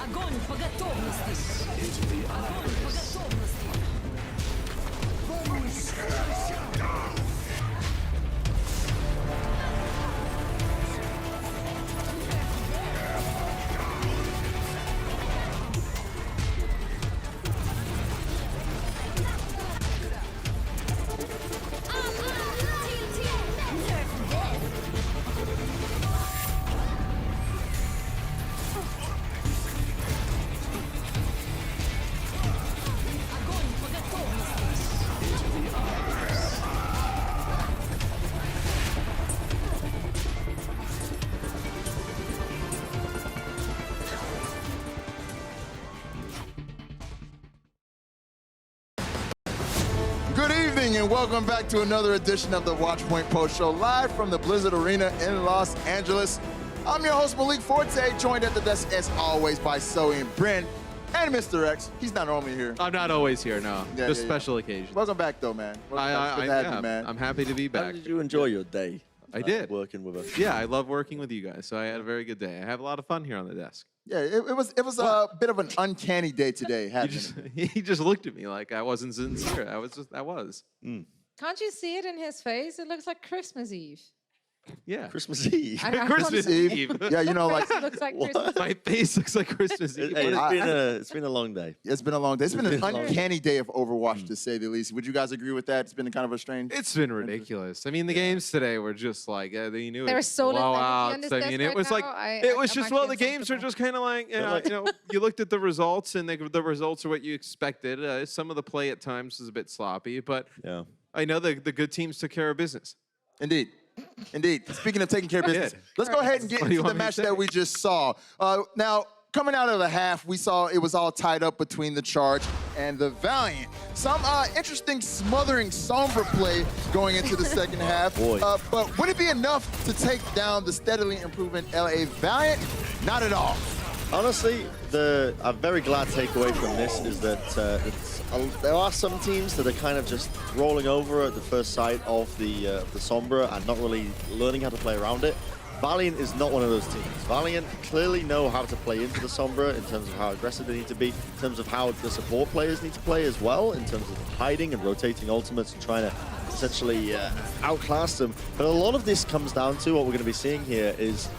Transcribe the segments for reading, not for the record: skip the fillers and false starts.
Огонь по готовности! Огонь по готовности! Good evening and welcome back to another edition of the Watchpoint Post Show, live from the Blizzard Arena in Los Angeles. I'm your host, Malik Forte, joined at the desk as always by Zoe and Bryn and Mr. X. He's not normally here. I'm not always here, no. Just special occasions. Welcome back, though, man. Good to have you, man. I'm happy to be back. How did you enjoy your day? I did. Working with us. Yeah, I love working with you guys, so I had a very good day. I have a lot of fun here on the desk. Yeah, it was a bit of an uncanny day today, He just looked at me like I wasn't sincere. I was. Can't you see it in his face? It looks like Christmas Eve. Yeah. Christmas Eve. Christmas Eve. Yeah, you know, like It looks like Christmas. My face looks like Christmas Eve. Hey, it's been a long day. it's been a long day. It's been an uncanny day of Overwatch, to say the least. Would you guys agree with that? It's been kind of a strange. It's been ridiculous. I mean, the games today were just like you knew They were it. so blowouts. I mean, it was like it was just I'm the games are just kind of like you looked at the results and the results are what you expected. Some of the play at times was a bit sloppy, but Yeah. I know the good teams took care of business. Indeed. Indeed. Speaking of taking care of business, did. let's go ahead and get What do you into the want me to match say? that we just saw. Now, coming out of the half, we saw it was all tied up between the Charge and the Valiant. Some interesting smothering Sombra play going into the second half. Boy. But would it be enough to take down the steadily improving LA Valiant? Not at all. Honestly, a very glad takeaway from this is that there are some teams that are kind of just rolling over at the first sight of the Sombra and not really learning how to play around it. Valiant is not one of those teams. Valiant clearly know how to play into the Sombra in terms of how aggressive they need to be, in terms of how the support players need to play as well, in terms of hiding and rotating ultimates and trying to essentially outclass them. But a lot of this comes down to what we're going to be seeing here is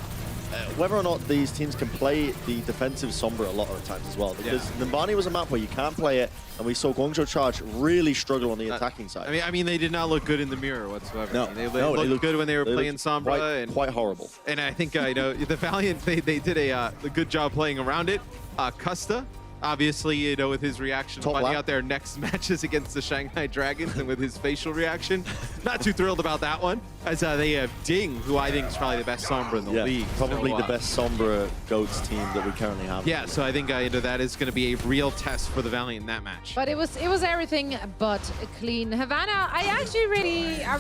whether or not these teams can play the defensive Sombra a lot of the times as well. Because Nimbani was a map where you can't play it, and we saw Guangzhou Charge really struggle on the attacking side. I mean, they did not look good in the mirror whatsoever. No, I mean, they looked good when they were playing Sombra. Quite horrible. And I think the Valiant they did a good job playing around it. Custa, obviously, with his reaction, finding out their next matches against the Shanghai Dragons and with his facial reaction, not too thrilled about that one. As they have Ding, who I think is probably the best Sombra in the league. Probably So, the best Sombra GOATS team that we currently have. Yeah, so I think that is going to be a real test for the Valiant in that match. But it was everything but clean. Havana, I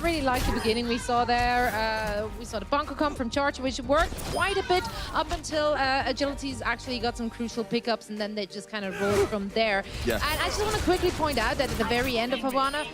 really liked the beginning we saw there. We saw the bunker come from Charge, which worked quite a bit up until Agilities actually got some crucial pickups, and then they just kind of rolled from there. Yeah. And I just want to quickly point out that at the very end of Havana,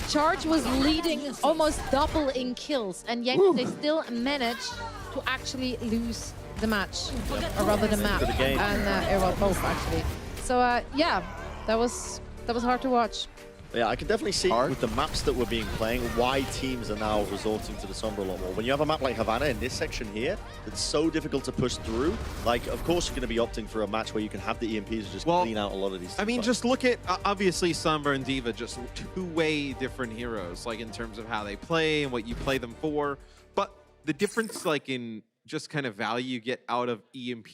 Charge was leading almost double in kills, and yet they still managed to actually lose the match, or rather the map, The game. and well, both actually. So yeah, that was hard to watch. Yeah, I can definitely see with the maps that we're playing why teams are now resorting to the Sombra a lot more. When you have a map like Havana in this section here, it's so difficult to push through. Like, of course, you're going to be opting for a match where you can have the EMPs just clean out a lot of these. I mean, just look at, obviously, Sombra and D.Va, just two-way different heroes, like in terms of how they play and what you play them for. But the difference, like in just kind of value you get out of EMP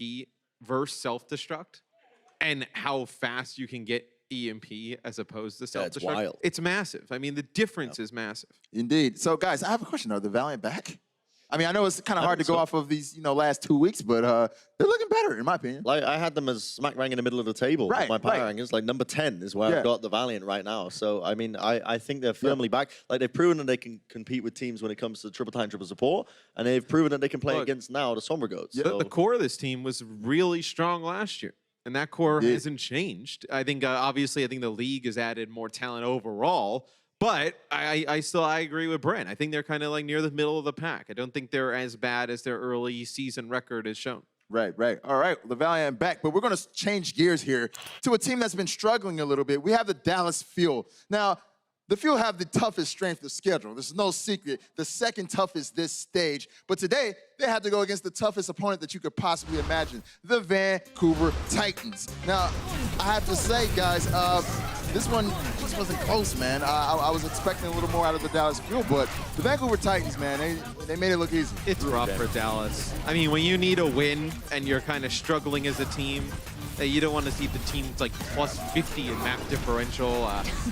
versus self-destruct and how fast you can get EMP as opposed to self-destruct. It's wild. It's massive. I mean, the difference is massive. Indeed. So, guys, I have a question. Are the Valiant back? I mean, I know it's kind of hard to go off of these, last 2 weeks, but they're looking better, in my opinion. Like, I had them as smack bang in the middle of the table. Right, My power right. rankings, like number 10 is where I've got the Valiant right now. So, I mean, I think they're firmly back. Like, they've proven that they can compete with teams when it comes to triple time, triple support, and they've proven that they can play against now the Sombra Goats. Yeah. So. The core of this team was really strong last year, and that core hasn't changed. I think, obviously, I think the league has added more talent overall, but I agree with Brent. I think they're kind of like near the middle of the pack. I don't think they're as bad as their early season record has shown. Right. All right, the Valiant back, but we're going to change gears here to a team that's been struggling a little bit. We have the Dallas Fuel. Now, the Fuel have the toughest strength of schedule. There's no secret. The second toughest this stage. But today, they had to go against the toughest opponent that you could possibly imagine, the Vancouver Titans. Now, I have to say, guys, this one just wasn't close, man. I was expecting a little more out of the Dallas Fuel, but the Vancouver Titans, man, they made it look easy. It's rough for Dallas. I mean, when you need a win and you're kind of struggling as a team, you don't want to see the team's like plus 50 in map differential.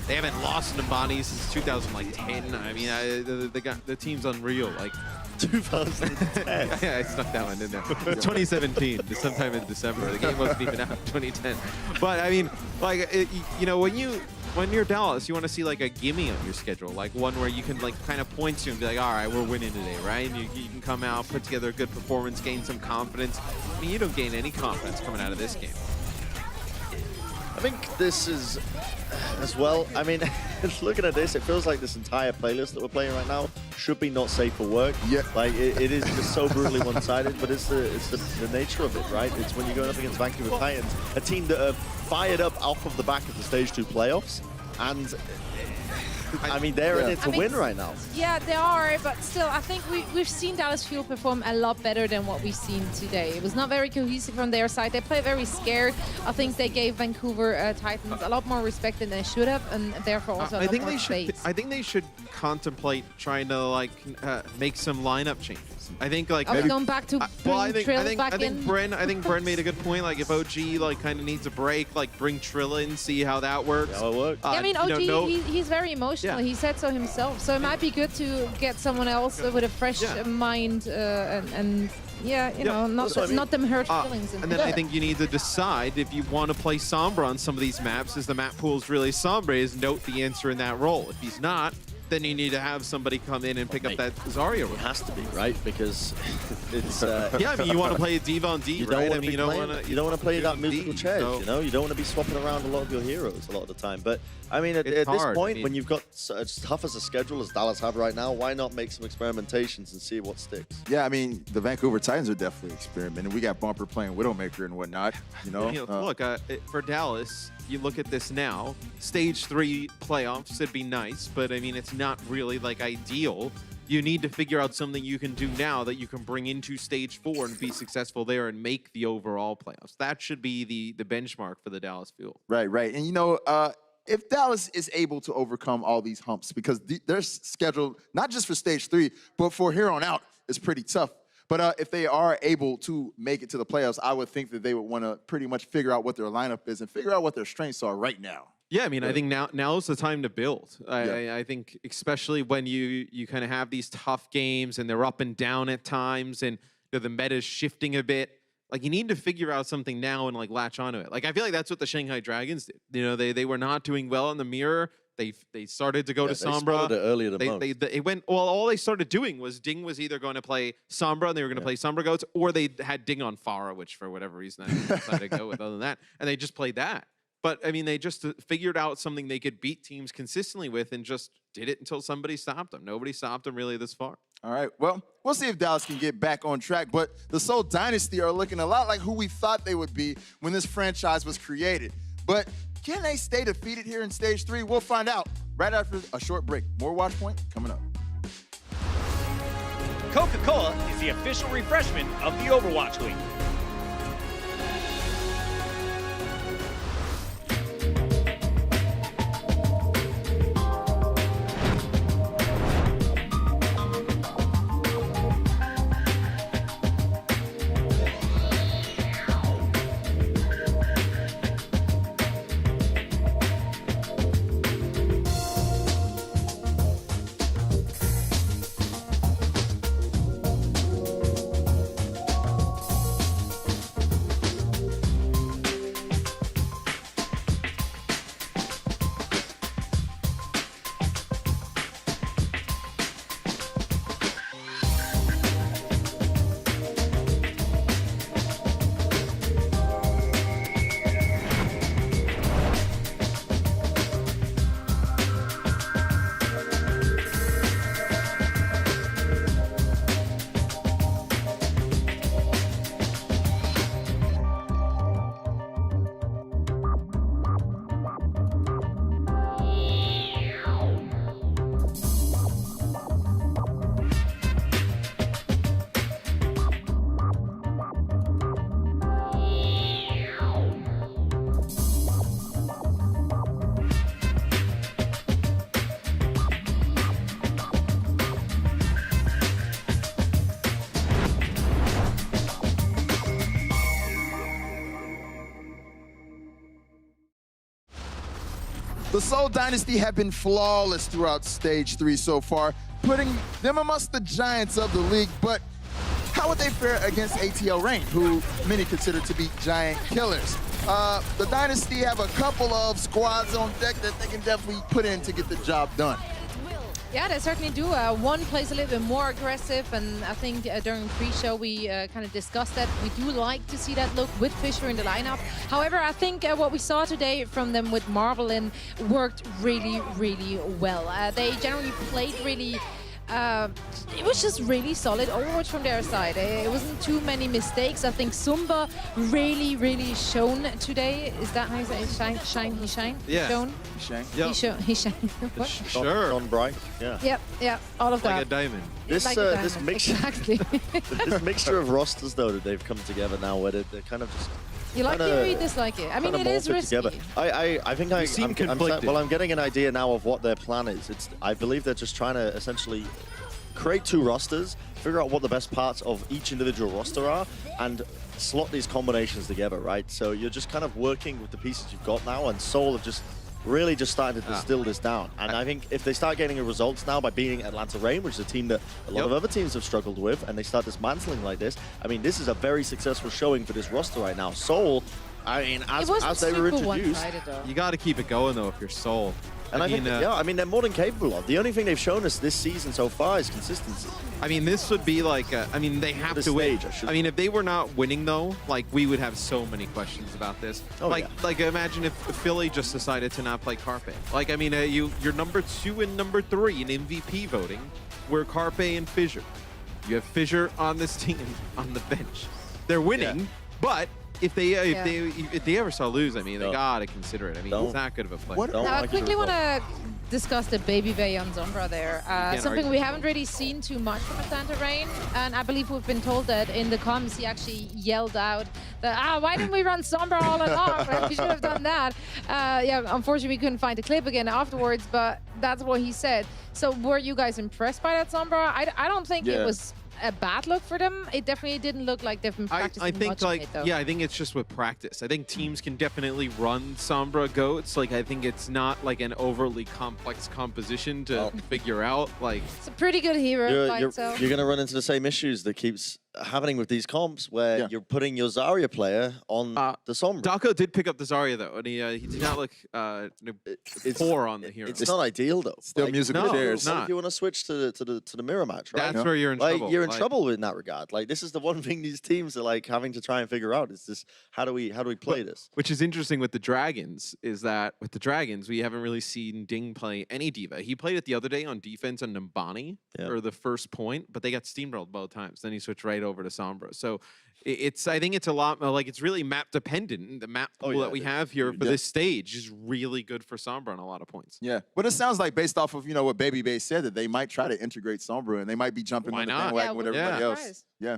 They haven't lost Nambani since 2010. I mean, the team's unreal. Like 2010. yeah, I snuck that one in there. 2017, sometime in December. The game wasn't even out in 2010. But I mean, like when you're Dallas, you want to see like a gimme on your schedule, like one where you can like kind of point to and be like, all right, we're winning today, right? And you can come out, put together a good performance, gain some confidence. I mean, you don't gain any confidence coming out of this game. I think this is, as well, I mean, looking at this, it feels like this entire playlist that we're playing right now should be not safe for work. Yeah. Like, it is just so brutally one-sided, but it's the nature of it, right? It's when you're going up against Vancouver Titans, a team that are fired up off of the back of the Stage 2 playoffs, and I mean, they're in it to win right now. Yeah, they are, but still, I think we've seen Dallas Fuel perform a lot better than what we've seen today. It was not very cohesive from their side. They played very scared. I think they gave Vancouver Titans a lot more respect than they should have, and therefore also a lot more space. I think they should contemplate trying to like make some lineup changes. I think like maybe going back to Trill back in. I think Bren made a good point. Like if OG like kind of needs a break, like bring Trill in, see how that works. How it works. Yeah, I mean, OG, he's very emotional. Yeah. He said so himself. So it might be good to get someone else with a fresh mind and not them hurt feelings. And then I think you need to decide if you want to play Sombra on some of these maps. Is the map pool's really Sombra? Is Note the answer in that role? If he's not, then you need to have somebody come in and pick up that Zarya role. It has to be, right? Because it's... yeah, I mean, you want to play Diva on D, right? I mean, you don't want to play that musical chair, so. you know? You don't want to be swapping around a lot of your heroes a lot of the time. But, I mean, at this point, when you've got as tough as a schedule as Dallas have right now, why not make some experimentations and see what sticks? Yeah, I mean, the Vancouver Titans are definitely experimenting. We got Bumper playing Widowmaker and whatnot, you know? Look, for Dallas, you look at this now, Stage 3 playoffs would be nice, but, I mean, it's not really, like, ideal. You need to figure out something you can do now that you can bring into Stage 4 and be successful there and make the overall playoffs. That should be the benchmark for the Dallas Fuel. Right. And, you know, if Dallas is able to overcome all these humps, because their schedule, not just for Stage 3, but for here on out, is pretty tough. But if they are able to make it to the playoffs, I would think that they would want to pretty much figure out what their lineup is and figure out what their strengths are right now. Yeah, I mean, I think now is the time to build. I think especially when you kind of have these tough games and they're up and down at times and the meta's shifting a bit. Like, you need to figure out something now and, like, latch onto it. Like, I feel like that's what the Shanghai Dragons did. You know, they were not doing well in the mirror. They started to go to Sombra. They earlier than most. All they started doing was Ding was either going to play Sombra and they were going to play Sombra Goats, or they had Ding on Pharah, which for whatever reason I decided to go with other than that. And they just played that. But, I mean, they just figured out something they could beat teams consistently with and just did it until somebody stopped them. Nobody stopped them really this far. All right, well, we'll see if Dallas can get back on track. But the Seoul Dynasty are looking a lot like who we thought they would be when this franchise was created. But can they stay defeated here in Stage 3? We'll find out right after a short break. More Watchpoint coming up. Coca-Cola is the official refreshment of the Overwatch League. The Seoul Dynasty have been flawless throughout Stage 3 so far, putting them amongst the giants of the league, but how would they fare against ATL Reign, who many consider to be giant killers? The Dynasty have a couple of squads on deck that they can definitely put in to get the job done. Yeah, they certainly do. One plays a little bit more aggressive, and I think during pre-show we kind of discussed that. We do like to see that look with Fisher in the lineup. However, I think what we saw today from them with Marvel in worked really, really well. They generally played really... it was just really solid Overwatch from their side. It wasn't too many mistakes. I think Sumba really, really shone today. Is that how you say it? Shine? Yeah. Shone? Shang? Yep. He shine. What? Sure. Don Bright. Yeah. Yep, yeah, all of Like that. a diamond. This Like a this diamond. mixture Exactly. this mixture of rosters though that they've come together now, where they're kind of just You like it kinda- or you dislike it? I mean, kinda it is molded risky. together. I think You seem conflicted. well, I'm getting an idea now of what their plan is. I believe they're just trying to essentially create two rosters, figure out what the best parts of each individual roster are, and slot these combinations together, right? So you're just kind of working with the pieces you've got now, and Seoul have just really just started to distill this down. And I think if they start getting the results now by beating Atlanta Reign, which is a team that a lot of other teams have struggled with, and they start dismantling like this, I mean, this is a very successful showing for this roster right now. Seoul, I mean, It wasn't as they were super introduced, one-sided, though. You got to keep it going, though, if you're Seoul. and I think, yeah, I mean, they're more than capable of. The only thing they've shown us this season so far is consistency. I mean, this would be like, I mean, they have This to win. stage, I should- I mean, if they were not winning, though, like, we would have so many questions about this. Oh, like, yeah. like, imagine if Philly just decided to not play Carpe. Like, I mean, you're number 2 and number 3 in MVP voting. We're Carpe and Fissure. You have Fissure on this team on the bench. They're winning, but if they ever saw lose, I mean, they No. gotta consider it. I mean, Don't. he's not good of a player. What- Don't Now, I like the quickly want result. to discuss the Baby Bay on Zombra there. Something argue. we haven't really seen too much from Atlanta Reign, and I believe we've been told that in the comments he actually yelled out that, why didn't we run Zombra all along? We should have done that. Yeah, unfortunately we couldn't find the clip again afterwards, but that's what he said. So were you guys impressed by that Zombra? I don't think it Yeah. was a bad look for them. It definitely didn't look like they've been practicing I think much like on it, though. yeah, I think it's just with practice. I think teams can definitely run Sombra goats. Like I think it's not like an overly complex composition to figure out. Like It's a pretty good hero fight, You're so. going to run into the same issues that keeps happening with these comps, where Yeah. you're putting your Zarya player on the Sombra. Daco did pick up the Zarya though, and he did not look poor on the hero. It's not ideal though. Still Like, musical no, chairs. it's not. If you want to switch to the mirror match, right? That's where you're in Like trouble. you're in Like, trouble in that regard. Like this is the one thing these teams are like having to try and figure out is this: how do we play this? Which is interesting with the Dragons is that with the Dragons we haven't really seen Ding play any diva. He played it the other day on defense on Nambani for the first point, but they got steamrolled both times. Then he switched right over to Sombra. So I think it's a lot like it's really map dependent. The map pool that we have here for this stage is really good for Sombra on a lot of points. Yeah, but it sounds like based off of what Baby Bay said that they might try to integrate Sombra and they might be jumping Why on the not? bandwagon with wouldn't be everybody else. surprised. Yeah,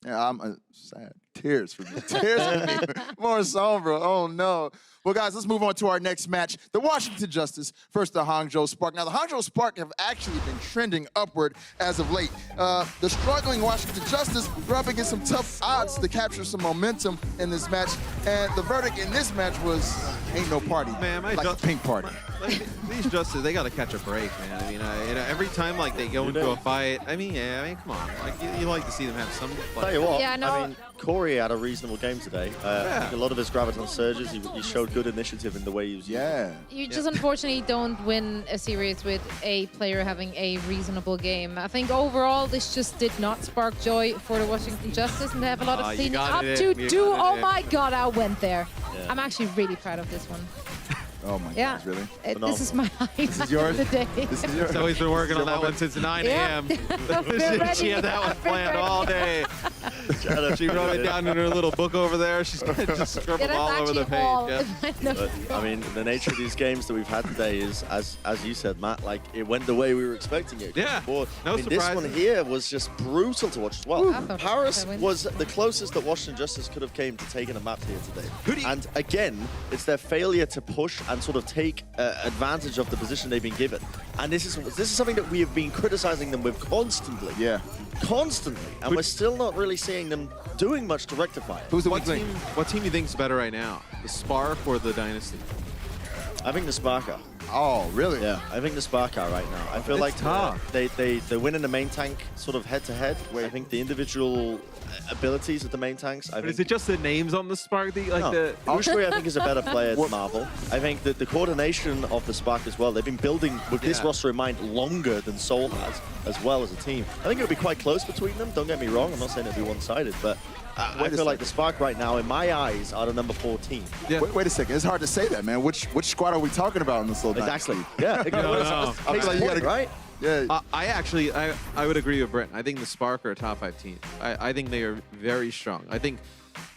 yeah, I'm sad. Tears for me. Tears for me. More Sombra. Oh no. Well, guys, let's move on to our next match. The Washington Justice versus the Hangzhou Spark. Now, the Hangzhou Spark have actually been trending upward as of late. The struggling Washington Justice were up against some tough odds to capture some momentum in this match. And the verdict in this match was, ain't no party. Man, like a pink party. Like, these Justice, they got to catch a break, man. I mean, every time like they go into a fight, I mean, come on. Like you like to see them have some Tell play. you what, Yeah, no. I mean, Corey had a reasonable game today. I think a lot of his graviton surges. He showed good initiative in the way he was. Yeah. You just unfortunately don't win a series with a player having a reasonable game. I think overall this just did not spark joy for the Washington Justice, and they have a lot of You cleaning got up it to in. You do. got it Oh in. my God, I went there. I'm actually really proud of this one. Oh my Yeah, gosh, really? this is my highlight is yours? of the day. This is yours. So he's been working on that one since 9 a.m. I've been ready. She had that one I've been planned ready. all day. She wrote it down in her little book over there. She's gonna just Yeah, scribble that's all over the actually page. all Yeah. in my notes. But I mean, the nature of these games that we've had today is, as you said, Matt, like it went the way we were expecting it. Yeah, Before. no I mean, this one surprises. here was just brutal to watch as well. I thought Paris they win. was the closest that Washington Justice could have came to taking a map here today. Who do you- And again, it's their failure to push and sort of take advantage of the position they've been given. And this is something that we have been criticizing them with constantly. Yeah. Constantly. And we're still not really seeing them doing much to rectify it. Who's the What weak link? team? What team you think is better right now? The Spark or the Dynasty? I think the Spark are. Oh, really? Yeah, I think the Spark are right now. I feel It's like tough. they win in the main tank sort of head-to-head. I think the individual abilities of the main tanks, I But think... is it just the names on the Spark? No. Usually, I think is a better player than Marvel. I think that the coordination of the Spark as well, they've been building with this roster in mind longer than Seoul has, as well as a team. I think it would be quite close between them, don't get me wrong. I'm not saying it'd be one-sided, but I feel like the Spark right now, in my eyes, are the number 4 team. Yeah. Wait a second. It's hard to say that, man. Which squad are we talking about in this little Exactly. Dynasty? Yeah. No. I feel like you gotta, right? Yeah. I would agree with Brent. I think the Spark are a top 5 team. I think they are very strong. I think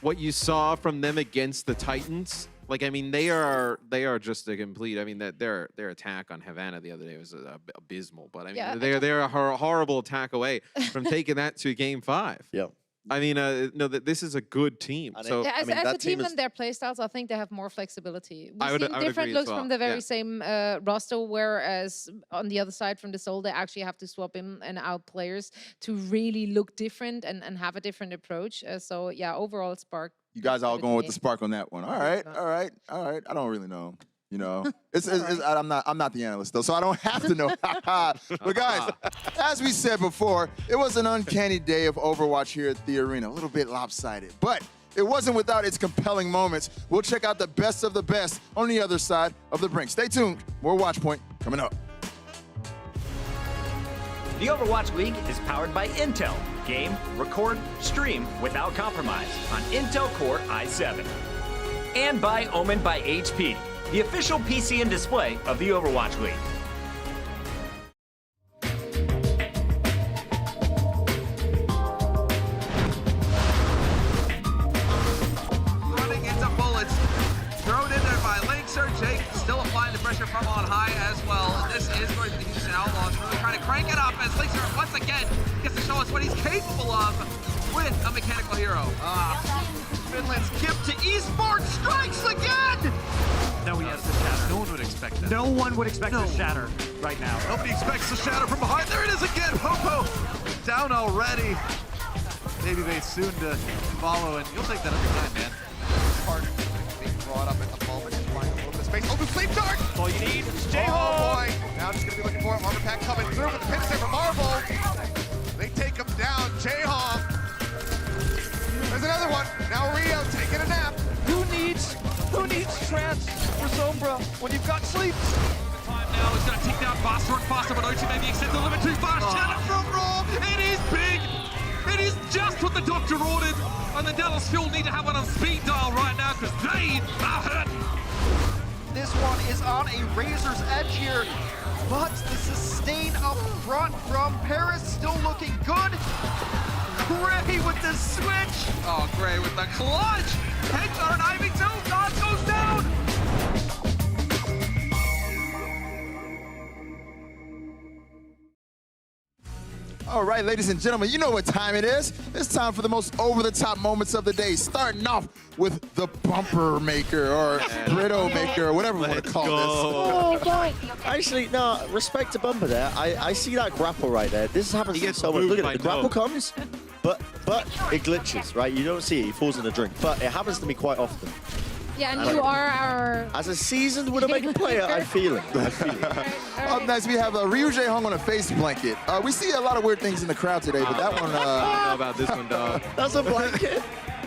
what you saw from them against the Titans, like, I mean, they are just a complete. I mean, that their attack on Havana the other day was abysmal. But I mean, they're a horrible attack away from taking that to Game 5. Yeah. I mean, no, that this is a good team. And So Yeah, as, I mean, as that a team team is- and their playstyles, I think they have more flexibility. I We've would seen agree different as looks well, from the very yeah. same roster, whereas on the other side from the Soul, they actually have to swap in and out players to really look different and have a different approach. So yeah, overall Spark. You guys all good going to with me. the Spark on that one. All right. I don't really know. You know, I'm not the analyst though, so I don't have to know. But guys, as we said before, it was an uncanny day of Overwatch here at the arena. A little bit lopsided, but it wasn't without its compelling moments. We'll check out the best of the best on the other side of the brink. Stay tuned. More Watchpoint coming up. The Overwatch League is powered by Intel. Game, record, stream without compromise on Intel Core i7. And by Omen by HP, the official PC and display of the Overwatch League. Running into bullets, thrown in there by Linkser. Jake still applying the pressure from on high as well. And this is going to be Houston Outlaws really trying to crank it up as Linkser once again gets to show us what he's capable of with a mechanical hero. Finland's gift to Esports strikes again! No, he has the shatter. No one would expect that. No one would expect the shatter right now. Nobody expects the shadow from behind. There it is again. Popo down already. Maybe they soon to follow, and you'll take that every time, man. Hard being brought up at the moment. Flying a little bit of space. Open sleep dart! All you need is Oh J-Hole. boy. Now just gonna be looking for it. Armor pack coming through with the pin set from Marvel. They take him down. J-Hawk. There's another one. Now Rio taking a nap. Who needs trance for Sombra when you've got sleep? Time now is going to tick down faster and faster, but OT maybe extend the limit too fast. Challenge from Raw. It is big. It is just what the doctor ordered. And the Dallas Fuel need to have one on speed dial right now because they are hurting. This one is on a razor's edge here, but the sustain up front from Paris still looking good. Gray with the switch. Oh, Gray with the clutch. Heads on an Ivy too. God goes down. All right, ladies and gentlemen, you know what time it is. It's time for the most over-the-top moments of the day, starting off with the bumper maker or Britto maker or whatever we want to call this. Oh, boy. Actually, no, respect to Bumper there. I see that grapple right there. This happens He gets so much. moved Look at by it. The grapple no. comes, but it glitches, right? You don't see it. He falls in a drink. But it happens to me quite often. Yeah, and you are our. As a seasoned Widowmaker player, I feel it. I feel it. Up next, we have Ryu J hung on a face blanket. We see a lot of weird things in the crowd today, but that one, I don't know about this one, dog. That's a blanket.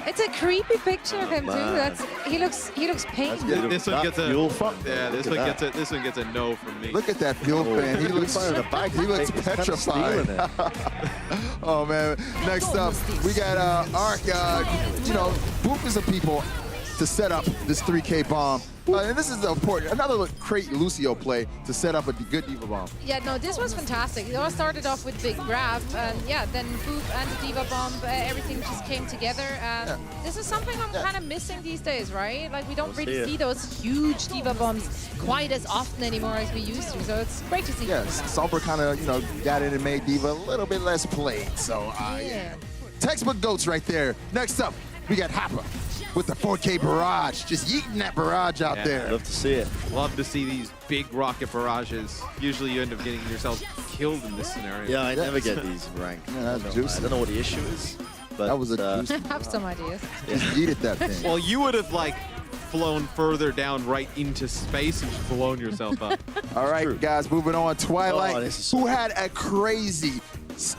It's a creepy picture of him too. man. He looks painful. beautiful. This one gets a Fuel fuck. yeah. This Look one at gets a no from me. look at that fuel fan. He looks, in the back. he looks He's kind of petrified. stealing it. Oh man! Next up, we got Ark. Booping some people to set up this 3K bomb. And this is important. Another great Lucio play to set up a good Diva bomb. Yeah, no, this was fantastic. It all started off with big grab, and yeah, then Boop and the Diva Bomb, everything just came together. And this is something I'm kind of missing these days, right? Like, we don't really see those huge Diva Bombs quite as often anymore as we used to, so it's great to see. Yes, Sombra kind of, got in and made Diva a little bit less played. So, yeah. Textbook goats right there. Next up, we got Happa with the 4K barrage, just yeeting that barrage out there. Love to see it. Love to see these big rocket barrages. Usually you end up getting yourself killed in this scenario. Yeah, I never get these in rank. Yeah, that's I juicy. don't know what the issue is, but That was a juicy. I have some ideas. Just yeeted that thing. Well, you would have flown further down right into space and just blown yourself up. All right, guys, moving on. Twilight, this is so who had a crazy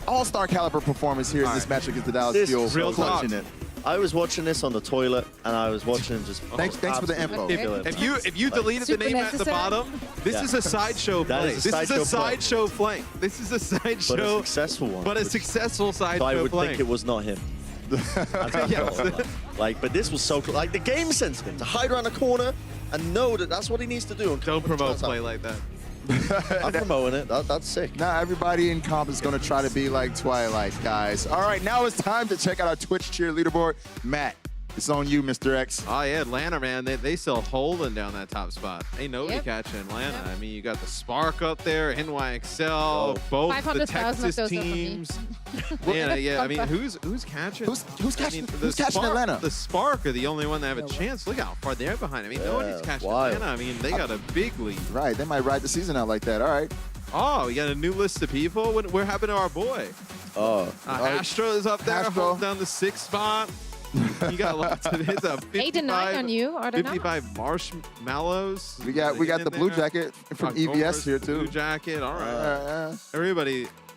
all-star caliber performance here in this match against the Dallas This Fuel. is real clutching talk. it. I was watching this on the toilet, and I was watching just. Thanks for the info. absolutely If you deleted the Super name at the necessary. bottom, this is a sideshow That play. is a This is sideshow a play. sideshow flank. This is a but a sideshow, successful one. but a which- successful so I sideshow would flank. think it was not him. Yes. Like, but this was so cool. Like the game sense of it, to hide around the corner and know that that's what he needs to do. And Don't promote chance out. play like that. I'm promoting it. That's sick. Now everybody in comp is going to try to be like Twilight, guys. All right, now it's time to check out our Twitch cheer leaderboard. Matt, it's on you, Mr. X. Oh yeah, Atlanta, man, they still holding down that top spot. Ain't nobody Yep. catching Atlanta. Yep. I mean, you got the Spark up there, NYXL, both the 500,000 of Texas those are from me. teams. Yeah. I mean, who's catching? Who's catching- I mean, who's catching Spark- Atlanta? The Spark are the only one that have a chance. Look how far they're behind. I mean, nobody's catching wild. Atlanta. I mean, they got a big lead. Right, they might ride the season out like that. All right. Oh, we got a new list of people. What happened to our boy? Oh, Astro is up there, Astro. holding down the 6th spot. You got lots of hits. 8 and 9 on you, are they not? 55 marshmallows. We got the blue jacket from EVS here too. Blue jacket. All right.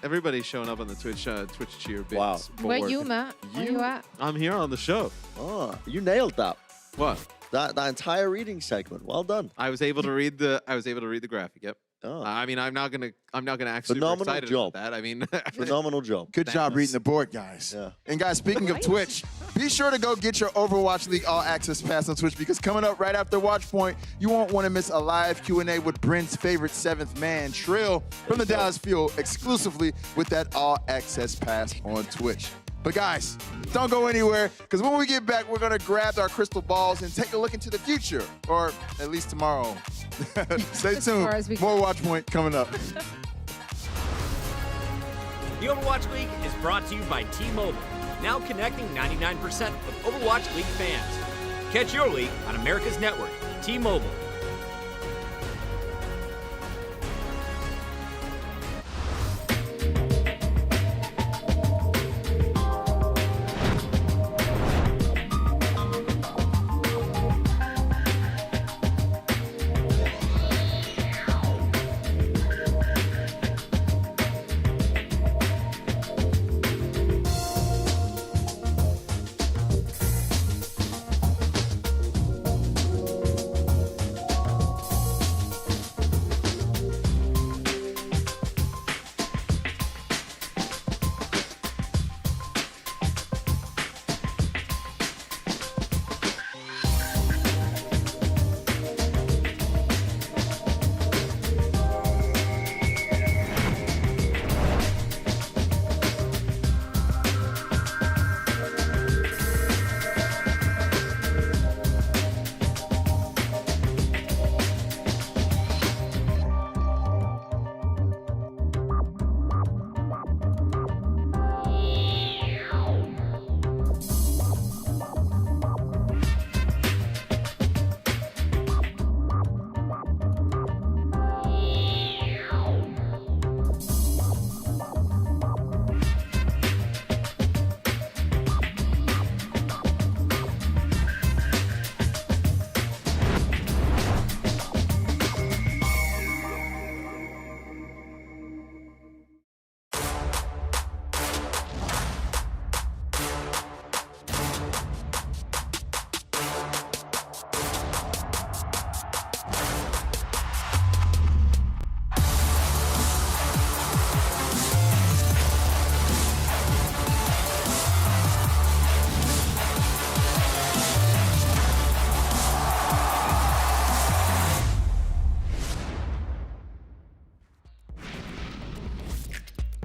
Everybody's showing up on the Twitch cheer bits. Wow. Where board. you, Matt? Where you at? I'm here on the show. oh, you nailed that. What? That entire reading segment. Well done. I was able to read the graphic. Yep. Oh, I mean, I'm not gonna act super Phenomenal excited job. about that. I mean, phenomenal job. Good job Thanos. reading the board, guys. Yeah. And guys, speaking of Twitch, be sure to go get your Overwatch League All Access Pass on Twitch because coming up right after Watchpoint, you won't want to miss a live Q&A with Brent's favorite 7th man, Trill, from the Dallas Fuel, exclusively with that All Access Pass on Twitch. But guys, don't go anywhere because when we get back, we're going to grab our crystal balls and take a look into the future, or at least tomorrow. Stay As tuned. far as we More Watchpoint coming up. The Overwatch League is brought to you by T-Mobile, now connecting 99% of Overwatch League fans. Catch your league on America's network, T-Mobile.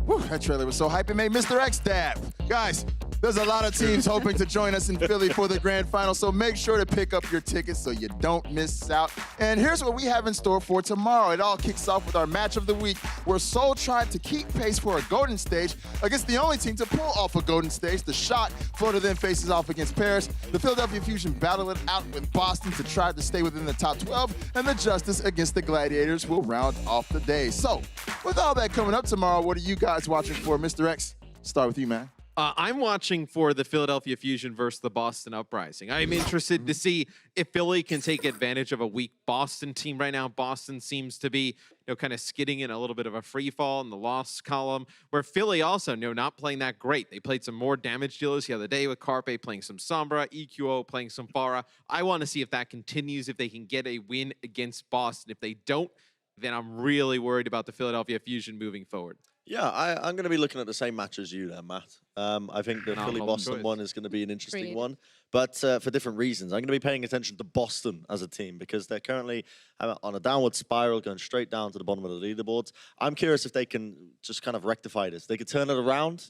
Whew, that trailer was so hype it made Mr. X dab. Guys, there's a lot of teams hoping to join us in Philly for the grand final, so make sure to pick up your tickets so you don't miss out. And here's what we have in store for tomorrow. It all kicks off with our match of the week, where Seoul tried to keep pace for a golden stage against the only team to pull off a golden stage. The Shot Florida then faces off against Paris. The Philadelphia Fusion battle it out with Boston to try to stay within the top 12, and the Justice against the Gladiators will round off the day. So, with all that coming up tomorrow, what are you guys watching for? Mr. X, start with you, man. I'm watching for the Philadelphia Fusion versus the Boston Uprising. I'm interested to see if Philly can take advantage of a weak Boston team right now. Boston seems to be, kind of skidding in a little bit of a free fall in the loss column, where Philly also, not playing that great. They played some more damage dealers the other day with Carpe playing some Sombra, EQO playing some Pharah. I want to see if that continues, if they can get a win against Boston. If they don't, then I'm really worried about the Philadelphia Fusion moving forward. Yeah, I'm going to be looking at the same match as you there, Matt. I think the Philly-Boston one is going to be an interesting one, but for different reasons. I'm going to be paying attention to Boston as a team because they're currently on a downward spiral going straight down to the bottom of the leaderboards. I'm curious if they can just kind of rectify this. They could turn it around,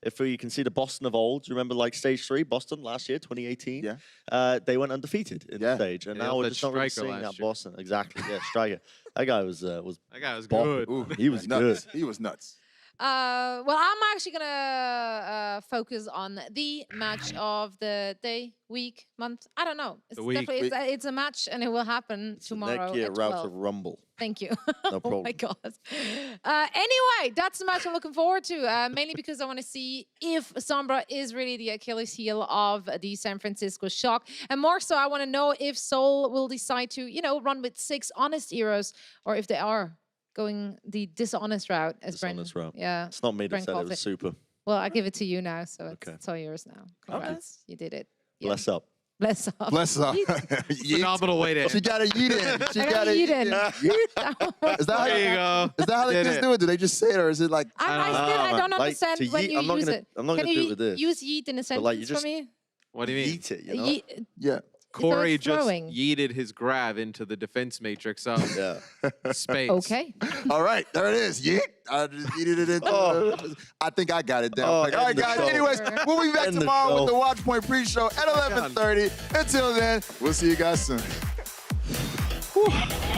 if we can see the Boston of old. Do you remember like stage 3, Boston last year, 2018? Yeah. They went undefeated in the stage, and now we're just not really seeing that Boston. Exactly, yeah, Striker. That guy was That guy was bopping. good. Ooh, He was nuts. good. He was nuts. Well, I'm actually gonna focus on the match of the day, week, month. I don't know. It's The week. definitely it's a match, and it will happen tomorrow. Neck year at route 12. to Rumble. Thank you. No Oh my problem. god. Anyway, that's the match I'm looking forward to. Mainly because I want to see if Sombra is really the Achilles heel of the San Francisco Shock, and more so, I want to know if Seoul will decide to, run with 6 honest heroes, or if they are going the dishonest route, as Dishonest route. Yeah. It's not me that Brent said it calls was super. Well, I give it to you now, so Okay. it's all yours now. Congrats, you did it. Yeah. Bless up. Bless up. Bless up. Phenomenal way to She got a yeet in. She I got got a eat yeet in. in. Is that how There you go. Is that how they Did just it. do it? Do they just say it, or is it like? I don't like, understand to when yeet- you I'm not use gonna- it. I'm not Can gonna do you it with this. use yeet in a sentence like, you just- for me? What do you mean? Eat it, Yeet- Yeah. Corey it's just throwing. yeeted his grab into the defense matrix of Yeah. space. Okay. All right, there it is. Yeet. I just yeeted it into. I think I got it down. Oh, All right, end the guys. show. Anyways, we'll be back End the tomorrow with show. the Watchpoint pre-show at 11:30. Until then, we'll see you guys soon. Whew.